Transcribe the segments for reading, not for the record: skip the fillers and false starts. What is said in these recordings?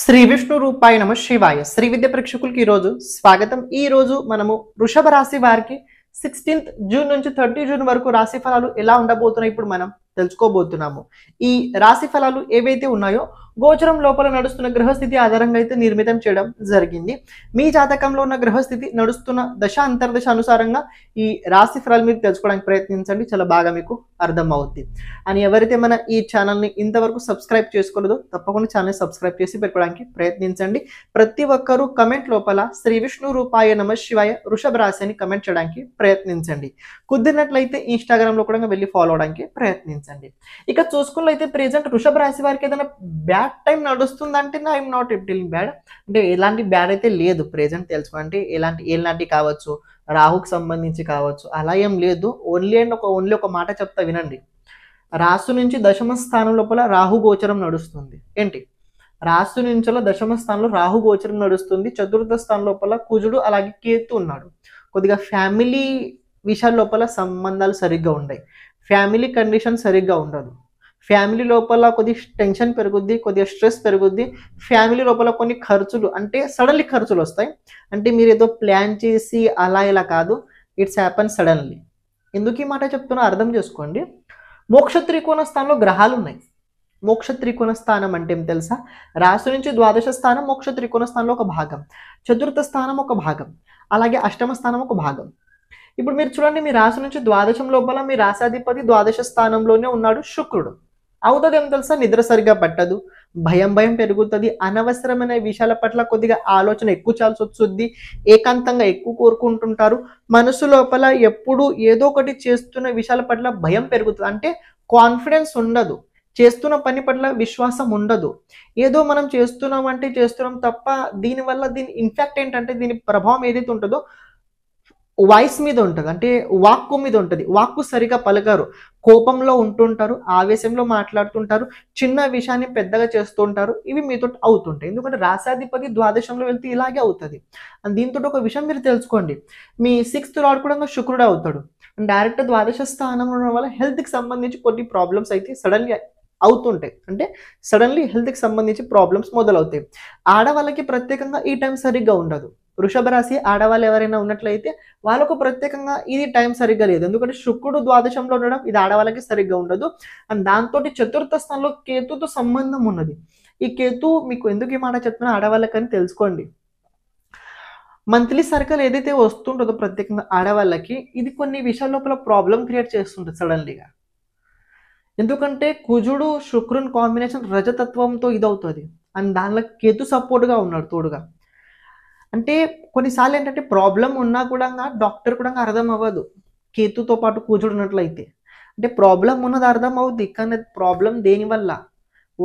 శ్రీ విష్ణు రూపాయ నమ శివాయ. శ్రీ విద్య ప్రేక్షకులకి ఈరోజు స్వాగతం. ఈ రోజు మనము వృషభ రాశి వారికి 16th జూన్ నుంచి 30 జూన్ వరకు రాశి ఫలాలు ఎలా ఉండబోతున్నాయి ఇప్పుడు మనం తెలుసుకోబోతున్నాము. ఈ రాశి ఫలాలు ఏవైతే ఉన్నాయో గోచరం లోపల నడుస్తున్న గ్రహస్థితి ఆధారంగా అయితే నిర్మితం చేయడం జరిగింది. మీ జాతకంలో ఉన్న గ్రహస్థితి నడుస్తున్న దశ అంతర్దశ అనుసారంగా ఈ రాశి ఫలాలు మీరు తెలుసుకోవడానికి ప్రయత్నించండి, చాలా బాగా మీకు అర్థం అవుతుంది. అని ఎవరైతే మన ఈ ఛానల్ని ఇంతవరకు సబ్స్క్రైబ్ చేసుకోలేదో తప్పకుండా ఛానల్ సబ్స్క్రైబ్ చేసి పెట్టుకోవడానికి ప్రయత్నించండి. ప్రతి ఒక్కరూ కమెంట్ లోపల శ్రీ విష్ణు రూపాయ నమ శివాయ వృషభ రాశి అని కమెంట్ చేయడానికి ప్రయత్నించండి. కుదిరినట్లయితే ఇన్స్టాగ్రామ్లో కూడా వెళ్ళి ఫాలో అవడానికి ప్రయత్నించండి. ఇక చూసుకున్నట్లయితే ప్రెజెంట్ వృషభ రాశి వారికి ఏదైనా బ్యాడ్ టైం నడుస్తుందంటే ఐఎమ్ నాట్ టెలింగ్ బ్యాడ్, అంటే ఎలాంటి బ్యాడ్ అయితే లేదు ప్రెజెంట్ తెలుసుకోండి. ఎలాంటి కావచ్చు, రాహుకు సంబంధించి కావచ్చు, అలా ఏం లేదు. ఓన్లీ ఒక మాట చెప్తా వినండి. రాశి నుంచి దశమ స్థానం లోపల రాహు గోచరం నడుస్తుంది. ఏంటి, రాశి నుంచి దశమ స్థానంలో రాహు గోచరం నడుస్తుంది. చతుర్థ స్థానం లోపల కుజుడు అలాగే కేతు ఉన్నాడు. కొద్దిగా ఫ్యామిలీ విషయాల లోపల సంబంధాలు సరిగ్గా ఉన్నాయి, ఫ్యామిలీ కండిషన్ సరిగ్గా ఉండదు. ఫ్యామిలీ లోపల కొద్దిగా టెన్షన్ పెరుగుద్ది, కొద్దిగా స్ట్రెస్ పెరుగుద్ది. ఫ్యామిలీ లోపల కొన్ని ఖర్చులు, అంటే సడన్లీ ఖర్చులు వస్తాయి. అంటే మీరు ఏదో ప్లాన్ చేసి అలా ఇలా కాదు, ఇట్స్ హ్యాపన్ సడన్లీ. ఎందుకు ఈ మాట చెప్తున్నా అర్థం చేసుకోండి. మోక్ష త్రికోణ స్థానంలో గ్రహాలు ఉన్నాయి. మోక్ష త్రికోణ స్థానం అంటే ఏం తెలుసా? రాశి నుంచి ద్వాదశ స్థానం మోక్ష త్రికోణ స్థానంలో ఒక భాగం, చతుర్థ స్థానం ఒక భాగం, అలాగే అష్టమ స్థానం ఒక భాగం. ఇప్పుడు మీరు చూడండి, మీ రాశి నుంచి ద్వాదశం లోపల మీ రాశాధిపతి ద్వాదశ స్థానంలోనే ఉన్నాడు శుక్రుడు. అవుతుంది ఏం తెలుసా? నిద్ర సరిగా పట్టదు, భయం పెరుగుతుంది, అనవసరమైన విషయాల పట్ల కొద్దిగా ఆలోచన ఎక్కువ చాల్సి వస్తుంది, ఏకాంతంగా ఎక్కువ కోరుకుంటుంటారు. మనసు లోపల ఎప్పుడు ఏదో ఒకటి చేస్తున్న విషయాల పట్ల భయం పెరుగుతుంది, అంటే కాన్ఫిడెన్స్ ఉండదు, చేస్తున్న పని పట్ల విశ్వాసం ఉండదు. ఏదో మనం చేస్తున్నాం తప్ప దీనివల్ల దీని ఇన్ఫాక్ట్ ఏంటంటే దీని ప్రభావం ఏదైతే ఉంటుందో వాయిస్ మీద ఉంటుంది, అంటే వాక్కు మీద ఉంటుంది. వాక్కు సరిగా పలకరు, కోపంలో ఉంటుంటారు, ఆవేశంలో మాట్లాడుతుంటారు, చిన్న విషయాన్ని పెద్దగా చేస్తుంటారు. ఇవి మీతో అవుతుంటాయి, ఎందుకంటే రాశాధిపతి ద్వాదశంలో వెళ్తే ఇలాగే అవుతుంది. దీంతో ఒక విషయం మీరు తెలుసుకోండి, మీ 6th లార్డ్ కూడా శుక్రుడు అవుతాడు. డైరెక్ట్ ద్వాదశ స్థానంలో ఉండడం వల్ల హెల్త్కి సంబంధించి కొన్ని ప్రాబ్లమ్స్ అయితే సడన్లీ అవుతుంటాయి, అంటే సడన్లీ హెల్త్కి సంబంధించి ప్రాబ్లమ్స్ మొదలవుతాయి. ఆడవాళ్ళకి ప్రత్యేకంగా ఈ టైం సరిగ్గా ఉండదు. వృషభ రాశి ఆడవాళ్ళు ఎవరైనా ఉన్నట్లయితే వాళ్ళకు ప్రత్యేకంగా ఇది టైం సరిగ్గా లేదు, ఎందుకంటే శుక్రుడు ద్వాదశంలో ఉండడం ఇది ఆడవాళ్ళకి సరిగ్గా ఉండదు. అండ్ దాంతో చతుర్థ స్థానంలో కేతుతో సంబంధం ఉన్నది. ఈ కేతు మీకు ఎందుకు ఈ మాట చెప్తున్నా ఆడవాళ్ళకని తెలుసుకోండి. మంత్లీ సర్కిల్ ఏదైతే వస్తుంటుందో ప్రత్యేకంగా ఆడవాళ్ళకి ఇది కొన్ని విషయాల లోపల ప్రాబ్లం క్రియేట్ చేస్తుంటుంది సడన్లీగా. ఎందుకంటే కుజుడు శుక్రుని కాంబినేషన్ రజతత్వంతో ఇదవుతుంది, అండ్ దానిలో కేతు సపోర్ట్గా ఉన్నాడు తోడుగా. అంటే కొన్నిసార్లు ఏంటంటే ప్రాబ్లం ఉన్నా కూడా డాక్టర్ కూడా అర్థం అవ్వదు కేతుతో పాటు కుజుడు ఉన్నట్లయితే. అంటే ప్రాబ్లం ఉన్నది అర్థం అవుద్ది, కానీ ప్రాబ్లం దేనివల్ల,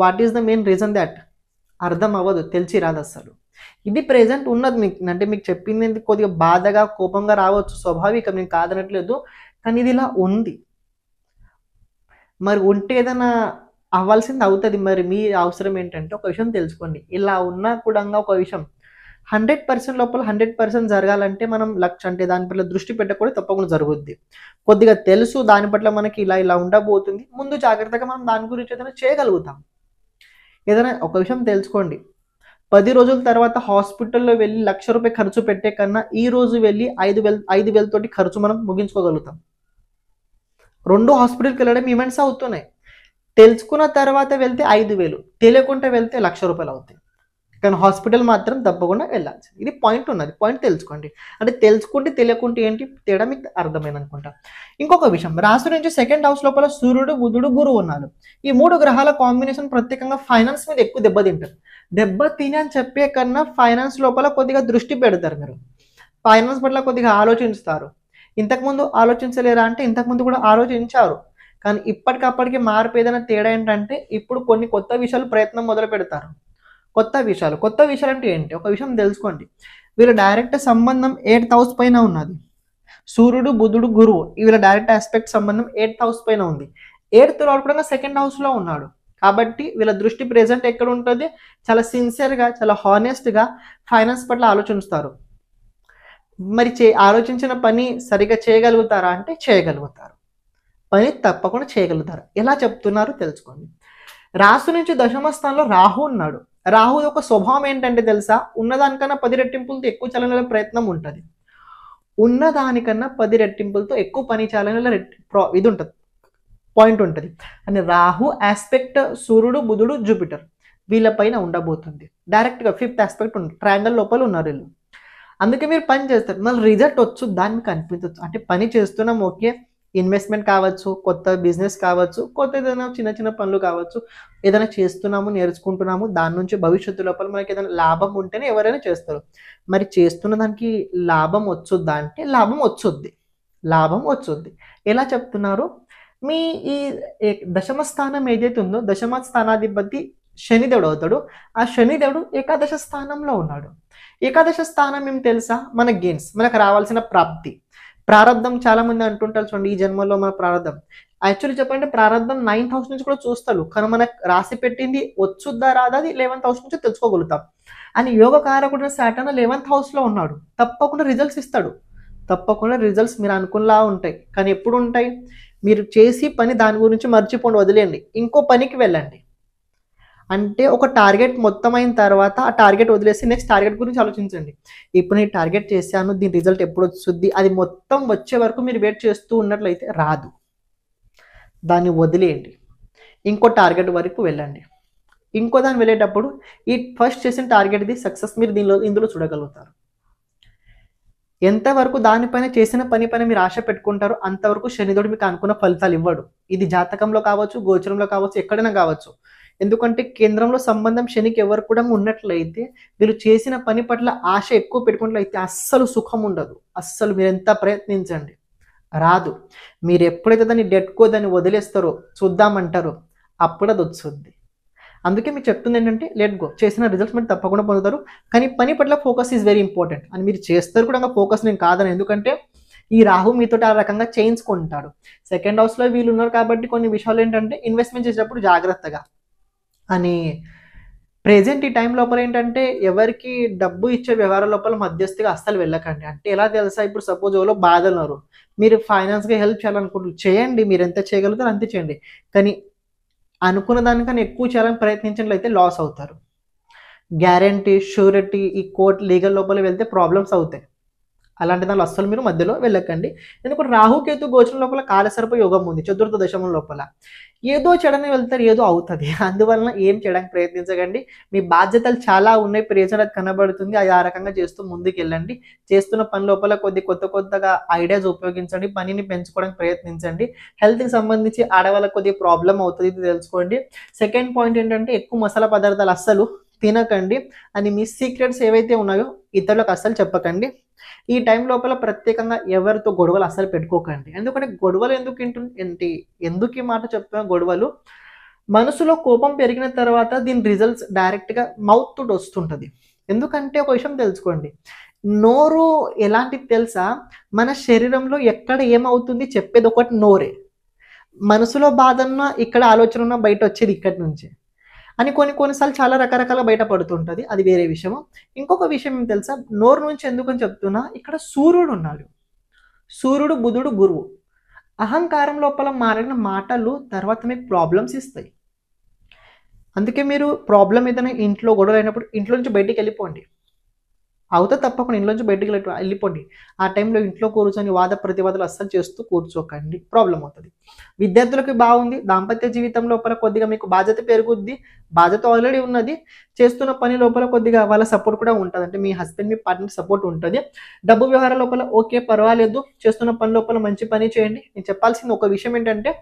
what is the main reason that అర్థం అవ్వదు, తెలిసి రాదు అసలు. ఇది ప్రెజెంట్ ఉన్నది మీకు, అంటే మీకు చెప్పింది కొద్దిగా బాధగా కోపంగా రావచ్చు, స్వాభావికం, నేను కాదనట్లేదు, కానీ ఇది ఇలా ఉంది. మరి ఉంటే ఏదైనా అవ్వాల్సింది అవుతుంది. మరి మీ అవసరం ఏంటంటే ఒక విషయం తెలుసుకోండి, ఇలా ఉన్నా కూడా ఒక విషయం 100% లోపల 100% జరగాలంటే మనం లక్ష్యం, అంటే దాని పట్ల దృష్టి పెట్టకూడదు, తప్పకుండా జరుగుద్ది. కొద్దిగా తెలుసు దాని పట్ల మనకి ఇలా ఉండబోతుంది, ముందు జాగ్రత్తగా మనం దాని గురించి ఏదైనా చేయగలుగుతాం. ఏదైనా ఒక విషయం తెలుసుకోండి, 10 రోజుల తర్వాత హాస్పిటల్లో వెళ్ళి ₹1,00,000 ఖర్చు పెట్టే కన్నా ఈ రోజు వెళ్ళి 5,000 తోటి ఖర్చు మనం ముగించుకోగలుగుతాం. 2 హాస్పిటల్కి వెళ్ళడం ఈవెంట్స్ అవుతున్నాయి. తెలుసుకున్న తర్వాత వెళ్తే 5,000, తెలియకుండా వెళ్తే ₹1,00,000 అవుతాయి. కానీ హాస్పిటల్ మాత్రం తప్పకుండా వెళ్ళాల్సి, ఇది పాయింట్ ఉన్నది, పాయింట్ తెలుసుకోండి. అంటే తెలుసుకుంటే తెలియకుంటే ఏంటి తేడా మీకు అర్థమైంది అనుకుంటా. ఇంకొక విషయం, రాశి నుంచి 2nd హౌస్ లోపల సూర్యుడు, బుధుడు, గురువు ఉన్నారు. ఈ 3 గ్రహాల కాంబినేషన్ ప్రత్యేకంగా ఫైనాన్స్ మీద ఎక్కువ దెబ్బతింటారు. దెబ్బతిని అని చెప్పే కన్నా ఫైనాన్స్ లోపల కొద్దిగా దృష్టి పెడతారు. మీరు ఫైనాన్స్ పట్ల కొద్దిగా ఆలోచిస్తారు. ఇంతకుముందు ఆలోచించలేరా అంటే ఇంతకుముందు కూడా ఆలోచించారు, కానీ ఇప్పటికప్పటికి మార్పు ఏదైనా తేడా ఏంటంటే ఇప్పుడు కొన్ని కొత్త విషయాలు ప్రయత్నం మొదలు పెడతారు. కొత్త విషయాలు అంటే ఏంటి ఒక విషయం తెలుసుకోండి. వీళ్ళ డైరెక్ట్ సంబంధం 8th హౌస్ పైన ఉన్నది. సూర్యుడు, బుధుడు, గురువు వీళ్ళ డైరెక్ట్ ఆస్పెక్ట్ సంబంధం 8th హౌస్ పైన ఉంది. 8th లార్డ్ కూడా 2nd హౌస్లో ఉన్నాడు. కాబట్టి వీళ్ళ దృష్టి ప్రెజెంట్ ఎక్కడ ఉంటుంది, చాలా సిన్సియర్గా, చాలా హానెస్ట్గా ఫైనాన్స్ పట్ల ఆలోచిస్తారు. మరి ఆలోచించిన పని సరిగా చేయగలుగుతారా అంటే చేయగలుగుతారు, పని తప్పకుండా చేయగలుగుతారు. ఎలా చెప్తున్నారు తెలుసుకోండి. రాశి నుంచి దశమ స్థానంలో రాహు ఉన్నాడు. రాహు యొక్క స్వభావం ఏంటంటే తెలుసా, ఉన్నదానికన్నా 10 రెట్టింపులతో ఎక్కువ చలనాల ప్రయత్నం ఉంటుంది. ఉన్నదానికన్నా 10 రెట్టింపులతో ఎక్కువ పని చేయాలనే ఇది ఉంటుంది, పాయింట్ ఉంటుంది. అని రాహు ఆస్పెక్ట్ సూర్యుడు, బుధుడు, జూపిటర్ వీళ్ళపైన ఉండబోతుంది. డైరెక్ట్గా 5th ఆస్పెక్ట్ ఉంది, ట్రయాంగల్ లోపల ఉన్నారు వీళ్ళు. అందుకే మీరు పని చేస్తారు, మళ్ళీ రిజల్ట్ వచ్చు దాన్ని మీకు అనిపించవచ్చు. అంటే పని చేస్తున్నాం ఓకే, ఇన్వెస్ట్మెంట్ కావచ్చు, కొత్త బిజినెస్ కావచ్చు, కొత్త ఏదైనా చిన్న చిన్న పనులు కావచ్చు, ఏదైనా చేస్తున్నాము, నేర్చుకుంటున్నాము, దాని నుంచి భవిష్యత్తు లోపల మనకి ఏదైనా లాభం ఉంటేనే ఎవరైనా చేస్తారు. మరి చేస్తున్న దానికి లాభం వచ్చొద్దా అంటే లాభం వచ్చొద్ది. ఎలా చెప్తున్నారు, మీ ఈ దశమ స్థానం ఏదైతే ఉందో, దశమ స్థానాధిపతి శనిదేవుడు అవుతాడు. ఆ శనిదేవుడు ఏకాదశ స్థానంలో ఉన్నాడు. ఏకాదశ స్థానం ఏం తెలుసా, మన గెయిన్స్, మనకు రావాల్సిన ప్రాప్తి, ప్రారంధం. చాలా మంది అంటుంటారు చూడండి, ఈ జన్మలో మన ప్రారంధం. యాక్చువల్లీ చెప్పండి, ప్రారంధం 9th హౌస్ నుంచి కూడా చూస్తారు, కానీ మనకు రాసి పెట్టింది వచ్చుద్దా రాదా అది 11th హౌస్ నుంచి తెలుసుకోగలుగుతాం. అని యోగ కారకుడు సాటర్న్ 11th హౌస్లో ఉన్నాడు, తప్పకుండా రిజల్ట్స్ ఇస్తాడు. తప్పకుండా రిజల్ట్స్ మీరు అనుకునేలా ఉంటాయి. కానీ ఎప్పుడు ఉంటాయి, మీరు చేసి పని దాని గురించి మర్చిపోండి, వదిలేయండి, ఇంకో పనికి వెళ్ళండి. అంటే ఒక టార్గెట్ మొత్తం అయిన తర్వాత ఆ టార్గెట్ వదిలేసి నెక్స్ట్ టార్గెట్ గురించి ఆలోచించండి. ఇప్పుడు నేను టార్గెట్ చేశాను, దీని రిజల్ట్ ఎప్పుడు వస్తుంది, అది మొత్తం వచ్చే వరకు మీరు వెయిట్ చేస్తూ ఉన్నట్లయితే రాదు, దాన్ని వదిలేయండి, ఇంకో టార్గెట్ వరకు వెళ్ళండి. ఇంకో దాన్ని వెళ్ళేటప్పుడు ఈ ఫస్ట్ చేసిన టార్గెట్ది సక్సెస్ మీరు ఇందులో చూడగలుగుతారు. ఎంతవరకు దానిపైన చేసిన పని పైన మీరు ఆశ పెట్టుకుంటారో అంతవరకు శనిదేవుడు మీకు అనుకున్న ఫలితాలు ఇవ్వడు. ఇది జాతకంలో కావచ్చు, గోచరంలో కావచ్చు, ఎక్కడైనా కావచ్చు. ఎందుకంటే కేంద్రంలో సంబంధం శనికి ఎవరు కూడా ఉన్నట్లయితే వీళ్ళు చేసిన పని పట్ల ఆశ ఎక్కువ పెట్టుకున్నట్లయితే అస్సలు సుఖం ఉండదు. అస్సలు మీరు ఎంత ప్రయత్నించండి రాదు. మీరు ఎప్పుడైతే దాన్ని దాన్ని వదిలేస్తారో, చూద్దామంటారో, అప్పుడు అది వచ్చుద్ది. అందుకే మీకు చెప్తుంది ఏంటంటే లెట్ గో, చేసిన రిజల్ట్స్ మీరు తప్పకుండా పొందుతారు. కానీ పని పట్ల ఫోకస్ ఈజ్ వెరీ ఇంపార్టెంట్. అని మీరు చేస్తారు కూడా ఫోకస్ నేను కాదని, ఎందుకంటే ఈ రాహు మీతో ఆ రకంగా చేయించుకుంటాడు. 2nd హౌస్లో వీళ్ళు ఉన్నారు కాబట్టి కొన్ని విషయాలు ఏంటంటే ఇన్వెస్ట్మెంట్ చేసేటప్పుడు జాగ్రత్తగా అని. ప్రెజెంట్ ఈ టైం లోపల ఏంటంటే ఎవరికి డబ్బు ఇచ్చే వ్యవహారం లోపల మధ్యస్థిగా అస్సలు వెళ్ళకండి. అంటే ఎలా తెలుసా, ఇప్పుడు సపోజ్ ఎవరో బాధలు ఉన్నారు, మీరు ఫైనాన్స్గా హెల్ప్ చేయాలనుకుంటున్నారు, చేయండి, మీరు ఎంత చేయగలుగుతారో అంతే చేయండి. కానీ అనుకున్న దానికన్నా ఎక్కువ చేయాలని ప్రయత్నించినట్లయితే లాస్ అవుతారు. గ్యారంటీ, షూరిటీ, ఈ కోర్ట్ లీగల్ లోపల వెళ్తే ప్రాబ్లమ్స్ అవుతాయి. అలాంటి దానిలో అస్సలు మీరు మధ్యలో వెళ్ళకండి. ఎందుకంటే రాహుకేతు గోచరం లోపల కాలసర్ప యోగం ఉంది 4th దశమం లోపల. ఏదో చెడని వెళ్తారు, ఏదో అవుతుంది. అందువలన ఏం చేయడానికి ప్రయత్నించకండి. మీ బాధ్యతలు చాలా ఉన్నాయి, ప్రెజర్ అది కనబడుతుంది, అది ఆ రకంగా చేస్తూ ముందుకు వెళ్ళండి. చేస్తున్న పని లోపల కొత్తగా ఐడియాస్ ఉపయోగించండి, పనిని పెంచుకోవడానికి ప్రయత్నించండి. హెల్త్కి సంబంధించి ఆడవాళ్ళకి కొద్దిగా ప్రాబ్లం అవుతుంది, ఇది తెలుసుకోండి. 2nd పాయింట్ ఏంటంటే ఎక్కువ మసాలా పదార్థాలు అస్సలు తినకండి. అని మీ సీక్రెట్స్ ఏవైతే ఉన్నాయో ఇతరులకు అస్సలు చెప్పకండి. ఈ టైం లోపల ప్రత్యేకంగా ఎవరితో గొడవలు అస్సలు పెట్టుకోకండి. ఎందుకంటే గొడవలు ఎందుకు ఈ మాట చెప్తున్నా, గొడవలు మనసులో కోపం పెరిగిన తర్వాత దీని రిజల్ట్స్ డైరెక్ట్గా మౌత్ తోటి వస్తుంటుంది. ఎందుకంటే ఒక విషయం తెలుసుకోండి, నోరు ఎలాంటిది తెలుసా, మన శరీరంలో ఎక్కడ ఏమవుతుంది చెప్పేది ఒకటి నోరే. మనసులో బాధ ఉన్నా, ఇక్కడ ఆలోచన ఉన్నా బయట వచ్చేది ఇక్కడి నుంచి అని కొన్నిసార్లు చాలా రకరకాల బయటపడుతుంటుంది, అది వేరే విషయము. ఇంకొక విషయం ఏం తెలుసా, నోరు నుంచి ఎందుకని చెప్తున్నా, ఇక్కడ సూర్యుడు ఉన్నాడు, సూర్యుడు, బుధుడు, గురువు. అహంకారం లోపల మారిన మాటలు తర్వాత మీకు ప్రాబ్లమ్స్ ఇస్తాయి. అందుకే మీరు ప్రాబ్లం ఏదైనా ఇంట్లో గొడవ అయినప్పుడు ఇంట్లో నుంచి బయటికి వెళ్ళిపోండి. అవుతా తప్పకుండా ఇంట్లోంచి బయటికి వెళ్ళిపోండి. ఆ టైంలో ఇంట్లో కూర్చొని వాద ప్రతివాదాలు అస్సలు చేస్తూ కూర్చోకండి, ప్రాబ్లం అవుతుంది. విద్యార్థులకు బాగుంది, దాంపత్య జీవితం లోపల కొద్దిగా మీకు బాధ్యత పెరుగుద్ది. బాధ్యత ఆల్రెడీ ఉన్నది, చేస్తున్న పని లోపల కొద్దిగా వాళ్ళ సపోర్ట్ కూడా ఉంటుంది. అంటే మీ హస్బెండ్, మీ పార్ట్నర్ సపోర్ట్ ఉంటుంది. డబ్బు వ్యవహారం లోపల ఓకే పర్వాలేదు, చేస్తున్న పని లోపల మంచి పని చేయండి. నేను చెప్పాల్సిన ఒక విషయం ఏంటంటే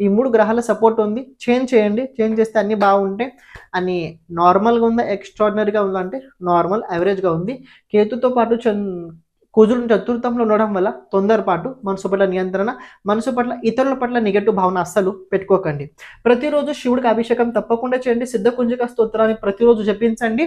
ఈ 3 గ్రహాల సపోర్ట్ ఉంది, చేంజ్ చేయండి. చేంజ్ చేస్తే అన్నీ బాగుంటాయి. అని నార్మల్గా ఉందా, ఎక్స్ట్రాడినరీగా ఉందా అంటే నార్మల్ యావరేజ్గా ఉంది. కేతుతో పాటు కుజుడు 4థంలో ఉండడం వల్ల తొందరపాటు, మనసు పట్ల నియంత్రణ, మనసు పట్ల ఇతరుల పట్ల నెగటివ్ భావన అస్సలు పెట్టుకోకండి. ప్రతిరోజు శివుడికి అభిషేకం తప్పకుండా చేయండి. సిద్ధ కుంజిక స్తోత్రాన్ని ప్రతిరోజు జపించండి.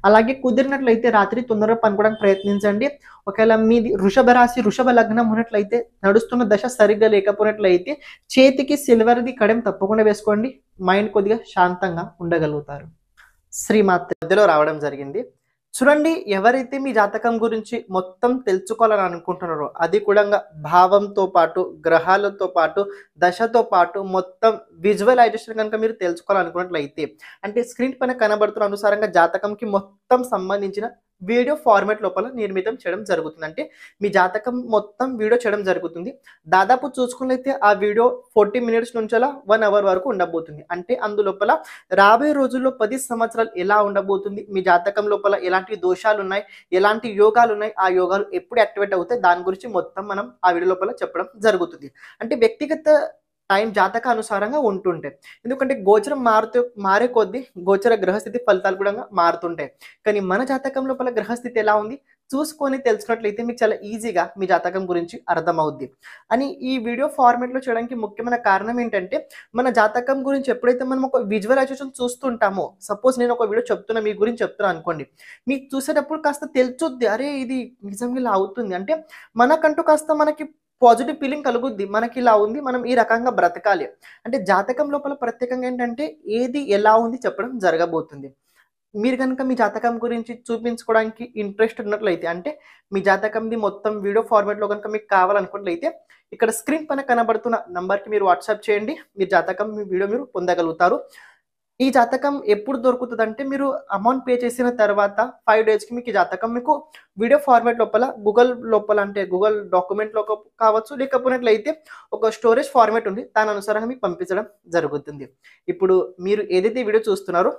అలాగే కుదిరినట్లయితే రాత్రి తొందరగా పనుకోవడానికి ప్రయత్నించండి. ఒకవేళ మీది వృషభ రాశి, వృషభ లగ్నం ఉన్నట్లయితే, నడుస్తున్న దశ సరిగ్గా లేకపోయినట్లయితే చేతికి సిల్వర్ది కడెం తప్పకుండా వేసుకోండి. మైండ్ కొద్దిగా శాంతంగా ఉండగలుగుతారు. శ్రీమాత మధ్యలో రావడం జరిగింది. చూడండి, ఎవరైతే మీ జాతకం గురించి మొత్తం తెలుసుకోవాలని అనుకుంటున్నారో, అది కూడా భావంతో పాటు, గ్రహాలతో పాటు, దశతో పాటు మొత్తం విజువలైజేషన్ కనుక మీరు తెలుసుకోవాలనుకున్నట్లయితే, అంటే స్క్రీన్ పైన కనబడుతున్న అనుసారంగా జాతకంకి మొత్తం సంబంధించిన వీడియో ఫార్మాట్ లోపల నిర్మితం చేయడం జరుగుతుంది. అంటే మీ జాతకం మొత్తం వీడియో చేయడం జరుగుతుంది. దాదాపు చూసుకున్నట్లయితే ఆ వీడియో 40 మినిట్స్ నుంచి అలా 1 అవర్ వరకు ఉండబోతుంది. అంటే అందులోపల రాబోయే రోజుల్లో 10 సంవత్సరాలు ఎలా ఉండబోతుంది, మీ జాతకం లోపల ఎలాంటి దోషాలున్నాయి, ఎలాంటి యోగాలున్నాయి, ఆ యోగాలు ఎప్పుడు యాక్టివేట్ అవుతాయి, దాని గురించి మొత్తం మనం ఆ వీడియో లోపల చెప్పడం జరుగుతుంది. అంటే వ్యక్తిగత టైం జాతకానుసారంగా ఉంటుంటాయి. ఎందుకంటే గోచరం మారే కొద్దీ గోచర గ్రహస్థితి ఫలితాలు కూడా మారుతుంటాయి. కానీ మన జాతకం లోపల గ్రహస్థితి ఎలా ఉంది చూసుకొని తెలుసుకున్నట్లయితే మీకు చాలా ఈజీగా మీ జాతకం గురించి అర్థమవుద్ది. అని ఈ వీడియో ఫార్మాట్‌లో చేయడానికి ముఖ్యమైన కారణం ఏంటంటే, మన జాతకం గురించి ఎప్పుడైతే మనం ఒక విజువలైజేషన్ చూస్తుంటామో, సపోజ్ నేను ఒక వీడియో చెప్తున్నా, మీ గురించి చెప్తున్నా అనుకోండి. మీకు చూసేటప్పుడు కాస్త తెలుసుద్ది. అరే! ఇది నిజంగా ఇలా అవుతుంది. అంటే మనకంటూ కాస్త మనకి పాజిటివ్ ఫీలింగ్ కలుగుద్ది. మనకిలా ఉంది, మనం ఈ రకంగా బ్రతకాలి. అంటే జాతకం లోపల ప్రత్యేకంగా ఏంటంటే, ఏది ఎలా ఉంది చెప్పడం జరగబోతుంది. మీరు గనుక మీ జాతకం గురించి చూపించుకోవడానికి ఇంట్రెస్ట్ ఉన్నట్లయితే, అంటే మీ జాతకంది మొత్తం వీడియో ఫార్మాట్‌లో గనుక మీకు కావాలనుకున్నట్లయితే, ఇక్కడ స్క్రీన్ పైన కనబడుతున్న నంబర్‌కి మీరు వాట్సాప్ చేయండి. మీ జాతకం మీ వీడియో మీరు పొందగలుగుతారు. ఈ జాతకం ఎప్పుడు దొరుకుతదంటే, మీరు అమౌంట్ పే చేసిన తర్వాత 5 డేస్‌కి మీకు ఈ జాతకం మీకు వీడియో ఫార్మాట్ లోపల గూగుల్ లోపల, అంటే గూగుల్ డాక్యుమెంట్‌లో కావచ్చు, లేకపోయినట్లయితే ఒక స్టోరేజ్ ఫార్మాట్ ఉంది. దాని అనుసారంగా మీకు పంపించడం జరుగుతుంది. ఇప్పుడు మీరు ఏదైతే వీడియో చూస్తున్నారో